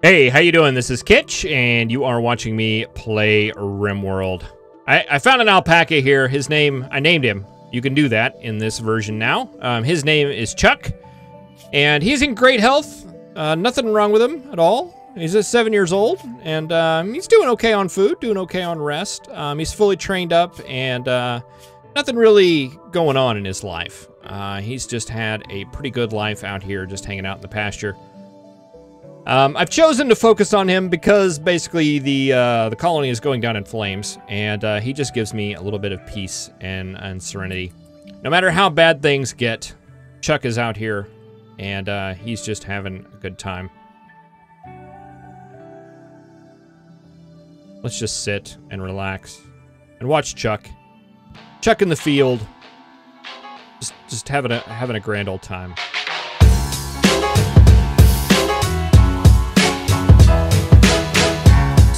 Hey, how you doing? This is Kitch, and you are watching me play Rimworld. I found an alpaca here. His name, I named him. You can do that in this version now. His name is Chuck, and he's in great health. Nothing wrong with him at all. He's just 7 years old, and he's doing okay on food, doing okay on rest. He's fully trained up, and nothing really going on in his life. He's just had a pretty good life out here, just hanging out in the pasture. I've chosen to focus on him because basically the colony is going down in flames, and he just gives me a little bit of peace and serenity. No matter how bad things get, Chuck is out here, and he's just having a good time. Let's just sit and relax and watch Chuck. Chuck in the field, just having a grand old time.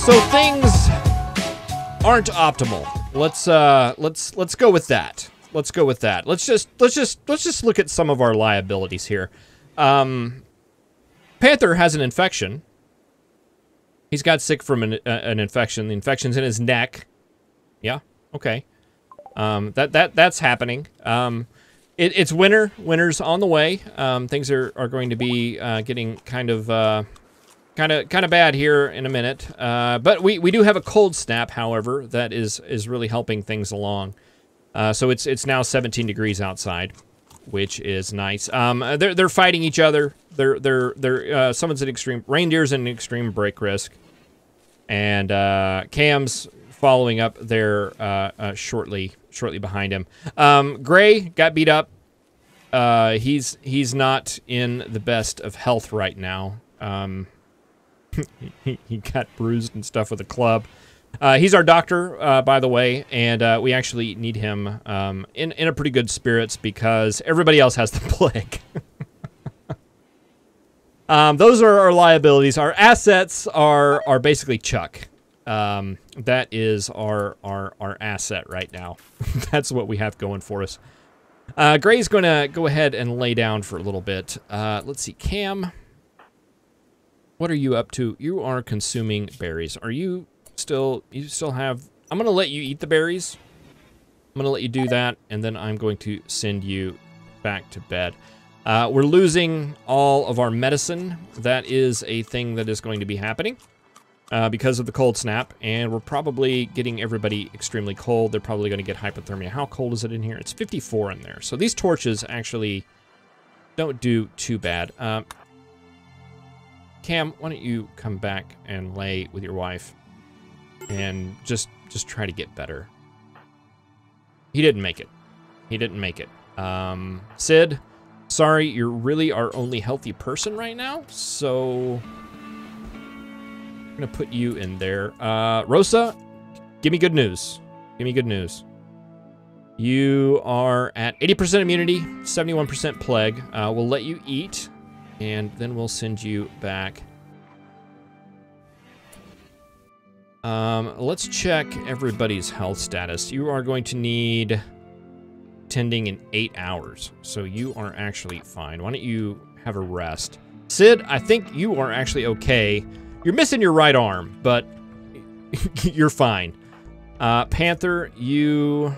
So things aren't optimal. Let's go with that. Let's go with that. Let's just look at some of our liabilities here. Panther has an infection. He's got sick from an infection. The infection's in his neck. Yeah. Okay. That's happening. It's winter. Winter's on the way. Things are going to be getting kind of bad here in a minute. But we do have a cold snap, however, that is really helping things along. So it's now 17 degrees outside, which is nice. They're fighting each other. Someone's at extreme, reindeer's in extreme break risk, and Cam's following up there shortly behind him. Gray got beat up. He's not in the best of health right now. He got bruised and stuff with a club. He's our doctor, by the way, and we actually need him in a pretty good spirits because everybody else has the plague. Those are our liabilities. Our assets are basically Chuck. That is our asset right now. That's what we have going for us. Gray's going to go ahead and lay down for a little bit. Let's see, Cam. What are you up to? You are consuming berries. Are you still have... I'm going to let you eat the berries. I'm going to let you do that, and then I'm going to send you back to bed. We're losing all of our medicine. That is a thing that is going to be happening because of the cold snap, and we're probably getting everybody extremely cold. They're probably going to get hypothermia. How cold is it in here? It's 54 in there. So these torches actually don't do too bad. Cam, why don't you come back and lay with your wife and just try to get better. He didn't make it. He didn't make it. Sid, sorry, you're really our only healthy person right now, so I'm gonna put you in there. Rosa, give me good news. Give me good news. You are at 80% immunity, 71% plague. We'll let you eat, and then we'll send you back. Let's check everybody's health status. You are going to need tending in 8 hours, so you are actually fine. Why don't you have a rest? Sid, I think you are actually okay. You're missing your right arm, but you're fine. Panther, you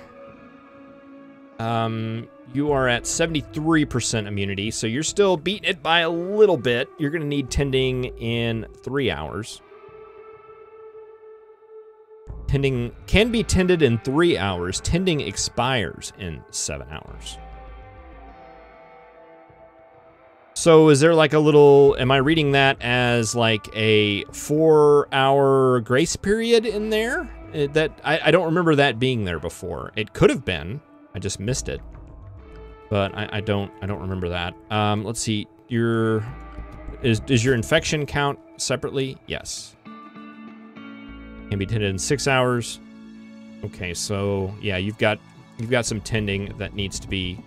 are at 73% immunity, so you're still beating it by a little bit. You're going to need tending in 3 hours. Tending can be tended in 3 hours. Tending expires in 7 hours. So is there like a little, am I reading that as like a 4-hour grace period in there? That I don't remember that being there before. It could have been. I just missed it. But I don't remember that. Let's see. Does your infection count separately? Yes. Can be tended in 6 hours. Okay, so yeah, you've got some tending that needs to be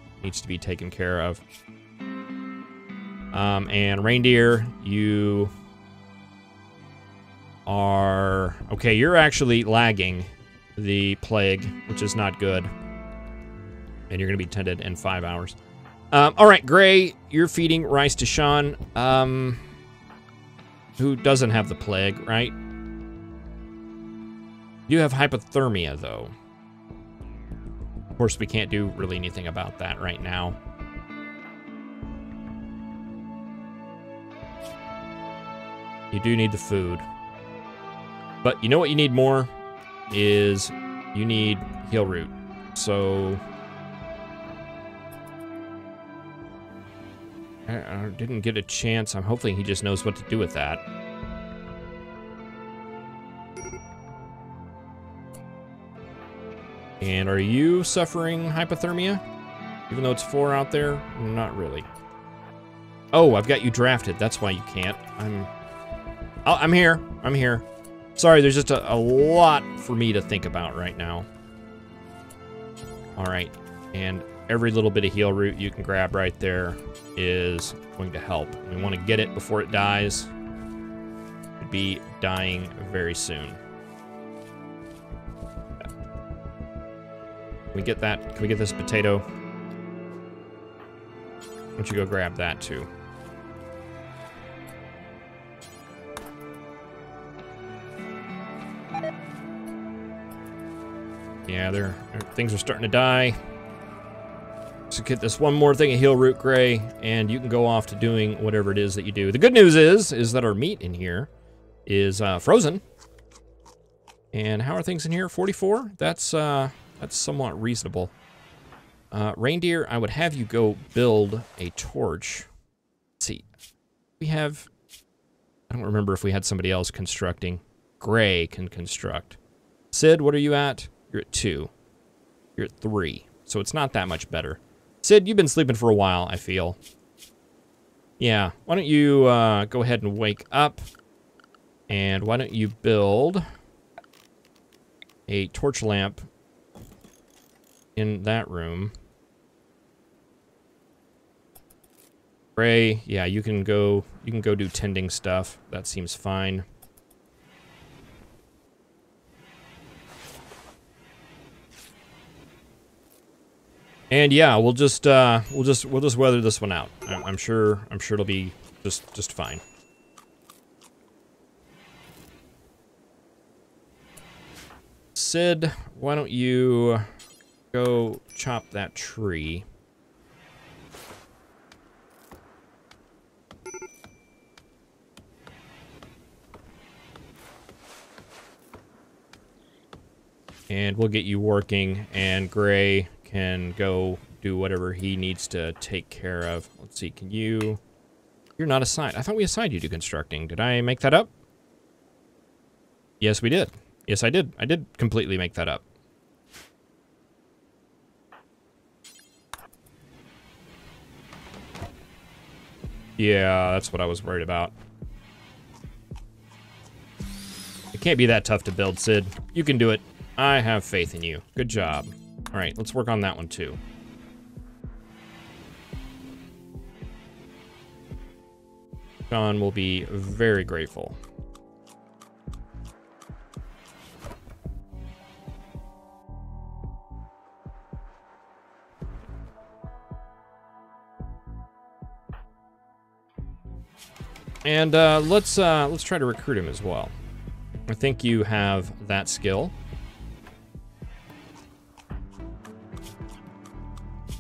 taken care of. And reindeer, you are okay. You're actually lagging the plague, which is not good. And you're gonna be tended in 5 hours. All right, Gray, you're feeding rice to Sean. who doesn't have the plague, right? You have hypothermia, though. Of course, we can't do really anything about that right now. You do need the food. But you know what you need more? Is you need heal root. So... I didn't get a chance. I'm hoping he just knows what to do with that. And are you suffering hypothermia? Even though it's 4 out there? Not really. Oh, I've got you drafted. That's why you can't. I'm here. I'm here. Sorry, there's just a lot for me to think about right now. All right. And every little bit of heal root you can grab right there is going to help. We want to get it before it dies. It'd be dying very soon. Can we get that? Can we get this potato? Why don't you go grab that too? Yeah, things are starting to die. So get this one more thing of heal root, Gray, and you can go off to doing whatever it is that you do. The good news is that our meat in here is frozen. And how are things in here? 44? That's somewhat reasonable. Reindeer, I would have you go build a torch. Let's see. We have... I don't remember if we had somebody else constructing. Gray can construct. Sid, what are you at? You're at 2. You're at 3. So it's not that much better. Sid, you've been sleeping for a while, I feel. Yeah, why don't you go ahead and wake up. And why don't you build a torch lamp in that room. Ray, yeah, you can go do tending stuff. That seems fine. And yeah, we'll just weather this one out. I'm sure it'll be just fine. Sid, why don't you go chop that tree? And we'll get you working, and Gray can go do whatever he needs to take care of. Let's see, can you... You're not assigned. I thought we assigned you to constructing. Did I make that up? Yes, we did. Yes, I did. I did completely make that up. Yeah, that's what I was worried about. It can't be that tough to build, Sid. You can do it. I have faith in you. Good job. All right, let's work on that one too. John will be very grateful. And let's try to recruit him as well. I think you have that skill.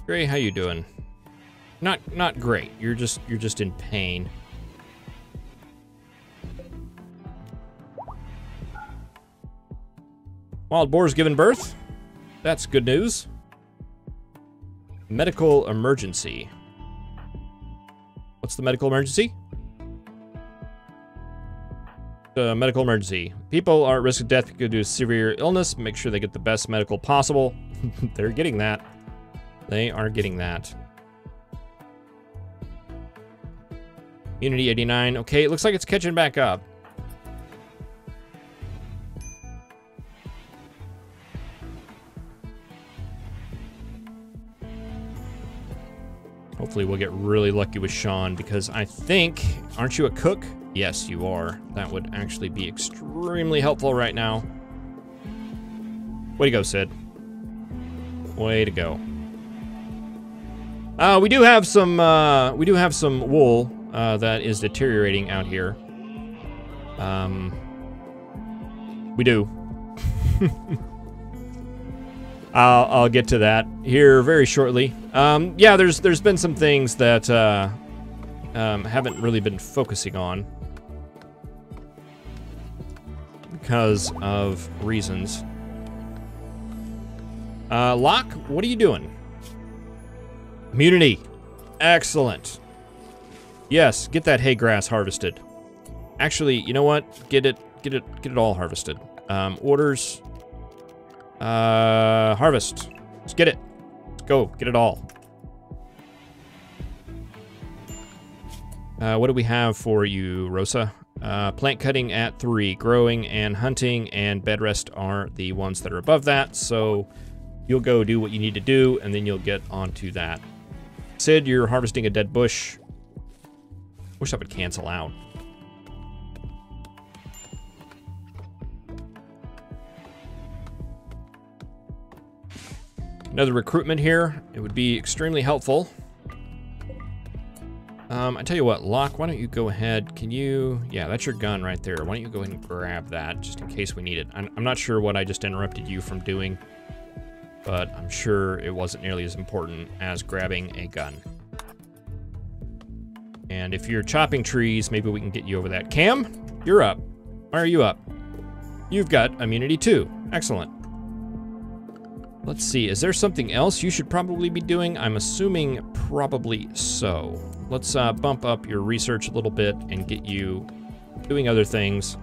Gray, how you doing? Not great. You're just in pain. Wild boar's given birth. That's good news. Medical emergency. What's the medical emergency? The medical emergency. People are at risk of death due to severe illness. Make sure they get the best medical possible. They're getting that. They are getting that. Unity 89. Okay, it looks like it's catching back up. Hopefully we'll get really lucky with Sean, because I think... Aren't you a cook? Yes, you are. That would actually be extremely helpful right now. Way to go, Sid. Way to go. We do have some wool that is deteriorating out here. We do. I'll get to that here very shortly. Yeah, there's been some things that haven't really been focusing on because of reasons. Locke, what are you doing? Immunity. Excellent. Yes, get that hay grass harvested. Actually, you know what? Get it all harvested. Orders. Harvest. Let's get it. Let's go. Get it all. What do we have for you, Rosa? Plant cutting at 3. Growing and hunting and bed rest are the ones that are above that. So you'll go do what you need to do, and then you'll get onto that. Sid, you're harvesting a dead bush. Wish that would cancel out. Another recruitment here. It would be extremely helpful. I tell you what, Locke, why don't you go ahead? Can you... Yeah, that's your gun right there. Why don't you go ahead and grab that, just in case we need it. I'm not sure what I just interrupted you from doing, but I'm sure it wasn't nearly as important as grabbing a gun. And if you're chopping trees, maybe we can get you over that. Cam, you're up. Why are you up? You've got immunity too. Excellent. Let's see, is there something else you should probably be doing? I'm assuming probably so. Let's bump up your research a little bit and get you doing other things.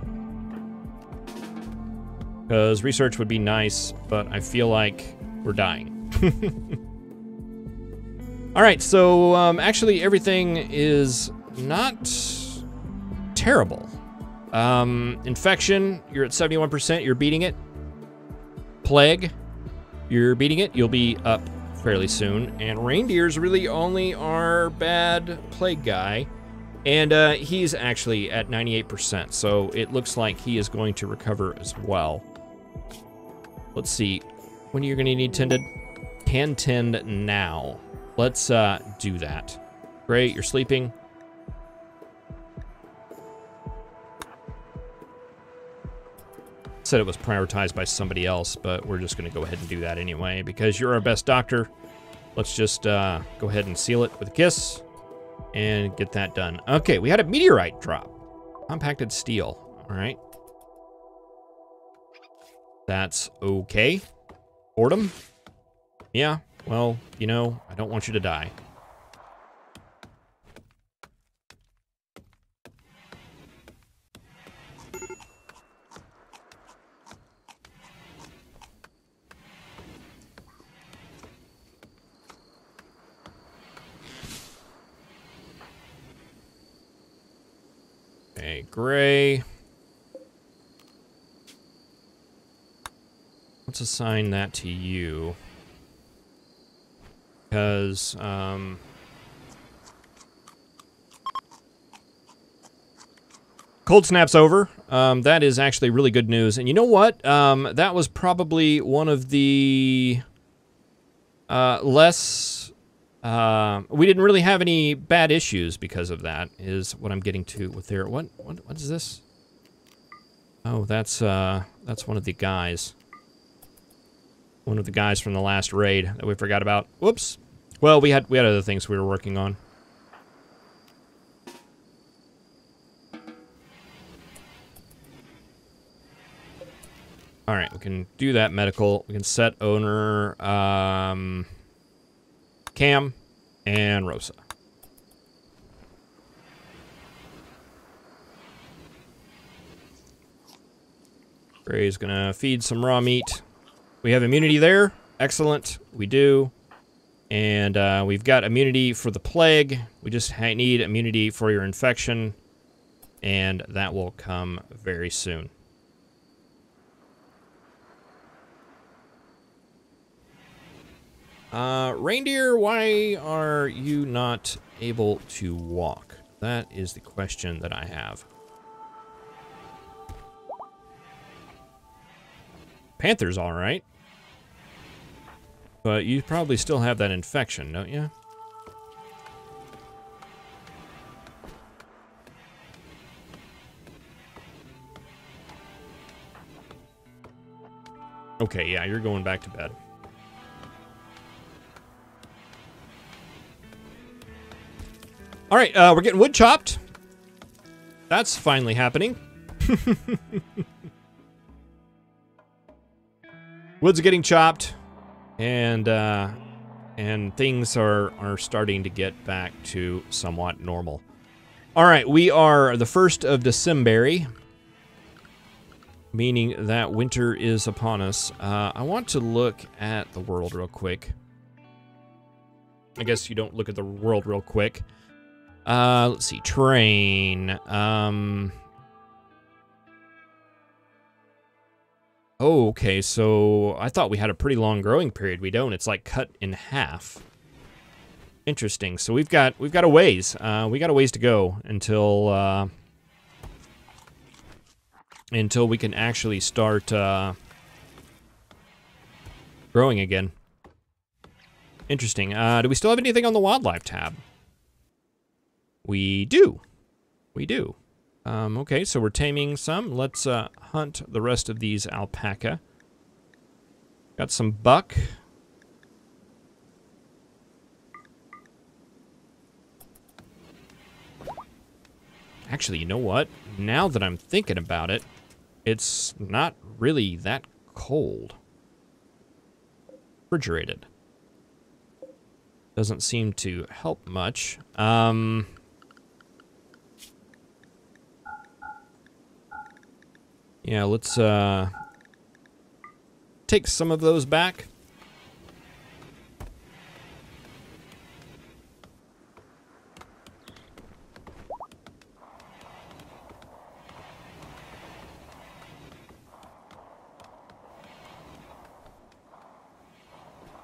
Because research would be nice, but I feel like we're dying. All right, so actually everything is not terrible. Infection, you're at 71%, you're beating it. Plague, you're beating it, you'll be up fairly soon. And reindeer's really only our bad plague guy. And he's actually at 98%, so it looks like he is going to recover as well. Let's see, when are you gonna need tended? Can tend now. Let's do that. Great, you're sleeping. Said it was prioritized by somebody else, but we're just gonna go ahead and do that anyway because you're our best doctor. Let's just go ahead and seal it with a kiss and get that done. Okay, we had a meteorite drop. Compacted steel, all right. That's okay. Boredom? Yeah, well, you know, I don't want you to die. Okay, gray. Let's assign that to you. Because, cold snap's over. That is actually really good news. And you know what? That was probably one of the less... we didn't really have any bad issues because of that, is what I'm getting to with there. What is this? Oh, that's one of the guys. One of the guys from the last raid that we forgot about. Whoops. Well, we had other things we were working on. All right, we can do that medical. We can set owner, Cam, and Rosa. Gray's gonna feed some raw meat. We have immunity there. Excellent, we do. And we've got immunity for the plague. We just need immunity for your infection. And that will come very soon. Reindeer, why are you not able to walk? That is the question that I have. Panther's all right. But you probably still have that infection, don't you? Okay, yeah, you're going back to bed. All right, we're getting wood chopped. That's finally happening. Wood's getting chopped, and things are starting to get back to somewhat normal. All right, we are the 1st of December, meaning that winter is upon us. I want to look at the world real quick. I guess you don't look at the world real quick. Let's see, terrain. Oh, okay, so I thought we had a pretty long growing period. We don't. It's like cut in half. Interesting. So we've got a ways. We got a ways to go until we can actually start growing again. Interesting. Do we still have anything on the wildlife tab? We do. We do. Okay, so we're taming some. Let's hunt the rest of these alpaca. Got some buck. Actually, you know what? Now that I'm thinking about it, it's not really that cold. Refrigerated. Doesn't seem to help much. Yeah, let's take some of those back.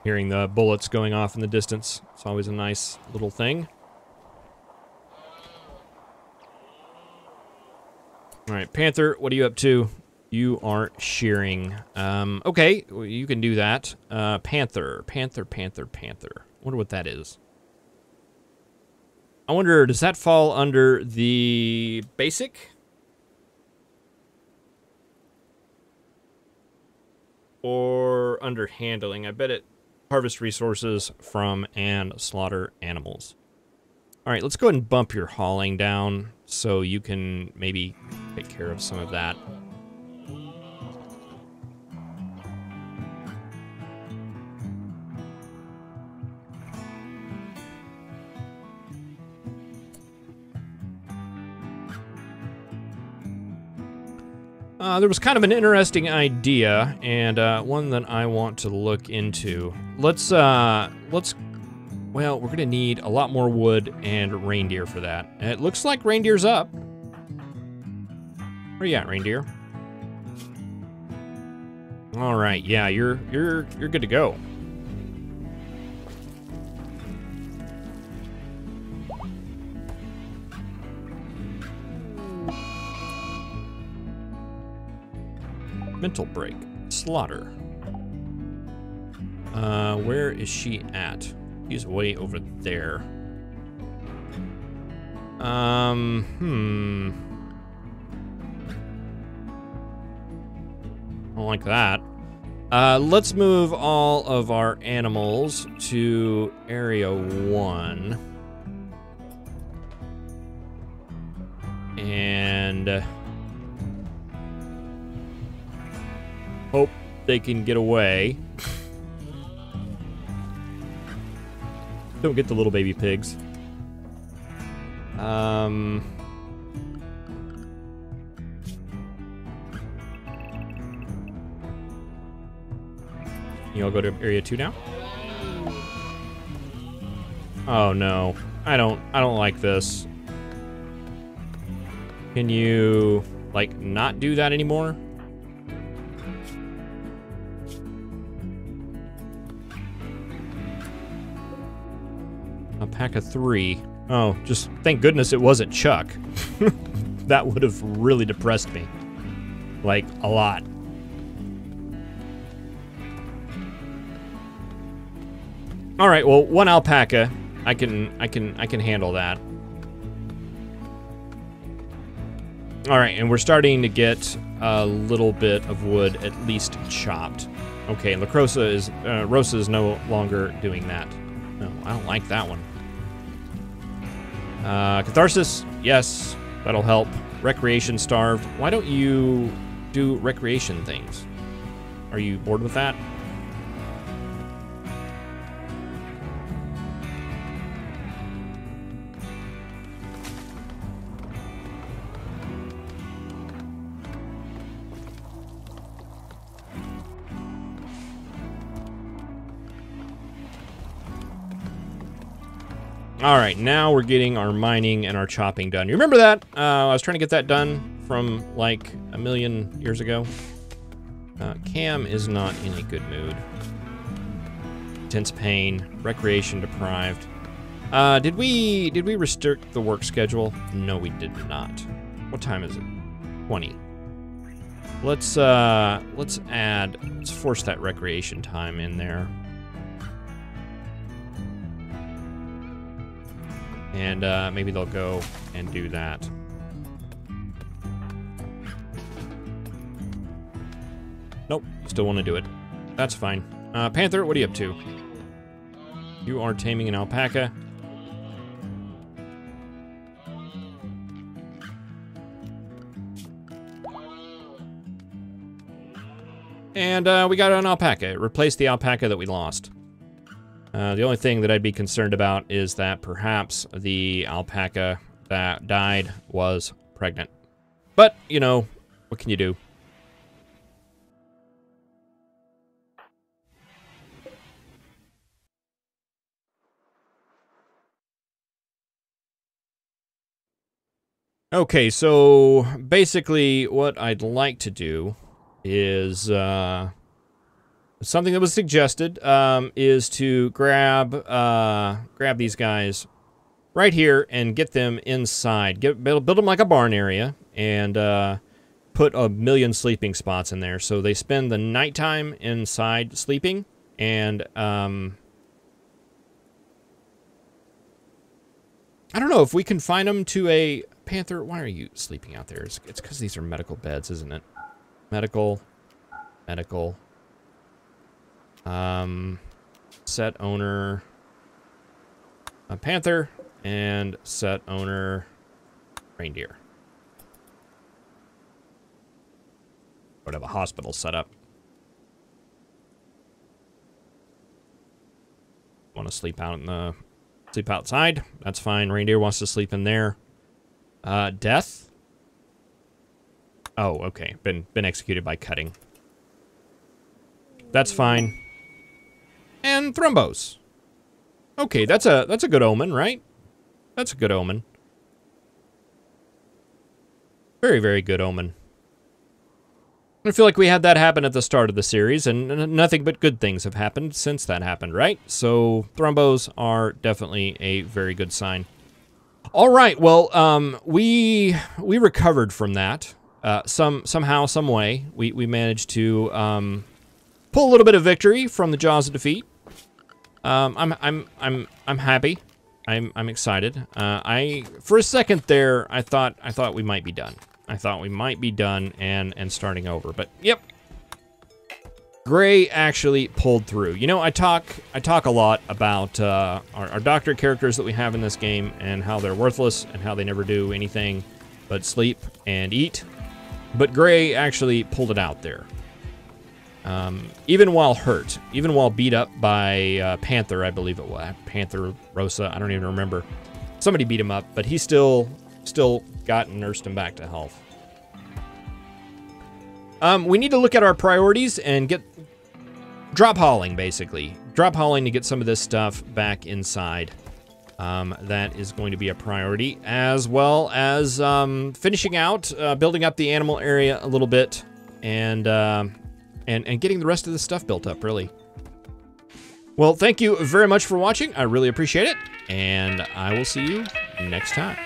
Hearing the bullets going off in the distance. It's always a nice little thing. All right, Panther, what are you up to? You are shearing. Okay, you can do that. Panther. Wonder what that is. I wonder, does that fall under the basic? Or under handling? I bet it harvest resources from and slaughter animals. All right, let's go ahead and bump your hauling down so you can maybe take care of some of that. There was kind of an interesting idea, and one that I want to look into. Well, we're gonna need a lot more wood and reindeer for that. And it looks like reindeer's up. Where you at, reindeer? All right, yeah, you're good to go. Mental break. Slaughter. Where is she at? He's way over there. I don't like that. Let's move all of our animals to Area 1. And hope they can get away. Don't get the little baby pigs. You all go to Area 2 now? Oh no. I don't like this. Can you like not do that anymore? Alpaca 3. Oh, just thank goodness it wasn't Chuck. That would have really depressed me. Like, a lot. All right, well, one alpaca. I can handle that. All right, and we're starting to get a little bit of wood at least chopped. Okay, La Rosa is no longer doing that. No, I don't like that one. Catharsis, yes, that'll help. Recreation starved. Why don't you do recreation things? Are you bored with that? All right, now we're getting our mining and our chopping done. You remember that? I was trying to get that done from like a million years ago. Cam is not in a good mood. Intense pain, recreation deprived. Did we restrict the work schedule? No, we did not. What time is it? 20. Let's force that recreation time in there. And maybe they'll go and do that. Nope, still want to do it. That's fine. Panther, what are you up to? You are taming an alpaca. And we got an alpaca. It replaced the alpaca that we lost. The only thing that I'd be concerned about is that perhaps the alpaca that died was pregnant. But, you know, what can you do? Okay, so basically what I'd like to do is something that was suggested is to grab these guys right here and get them inside. Build them like a barn area and put 1 million sleeping spots in there. So they spend the nighttime inside sleeping and I don't know if we can find them to a Panther. Why are you sleeping out there? It's because these are medical beds, isn't it? Medical. Set owner a Panther and set owner reindeer. Would have a hospital set up. Want to sleep outside? That's fine. Reindeer wants to sleep in there. Death? Oh, okay. Been executed by cutting. That's fine. And thrombos. Okay, that's a good omen, right? That's a good omen. Very, very good omen. I feel like we had that happen at the start of the series, and nothing but good things have happened since that happened, right? So thrombos are definitely a very good sign. All right, well, we recovered from that. Somehow, some way, we managed to pull a little bit of victory from the jaws of defeat. I'm happy. I'm excited. For a second there, I thought we might be done. I thought we might be done and starting over, but yep. Gray actually pulled through. You know, I talk a lot about our doctor characters that we have in this game and how they're worthless and how they never do anything but sleep and eat. But Gray actually pulled it out there. Even while hurt, even while beat up by Panther, I believe it was. Panther, Rosa, I don't even remember. Somebody beat him up, but he still got and nursed him back to health. We need to look at our priorities and get drop hauling, basically. Drop hauling to get some of this stuff back inside. That is going to be a priority, as well as finishing out, building up the animal area a little bit, and getting the rest of the stuff built up, really. Well, thank you very much for watching. I really appreciate it, and I will see you next time.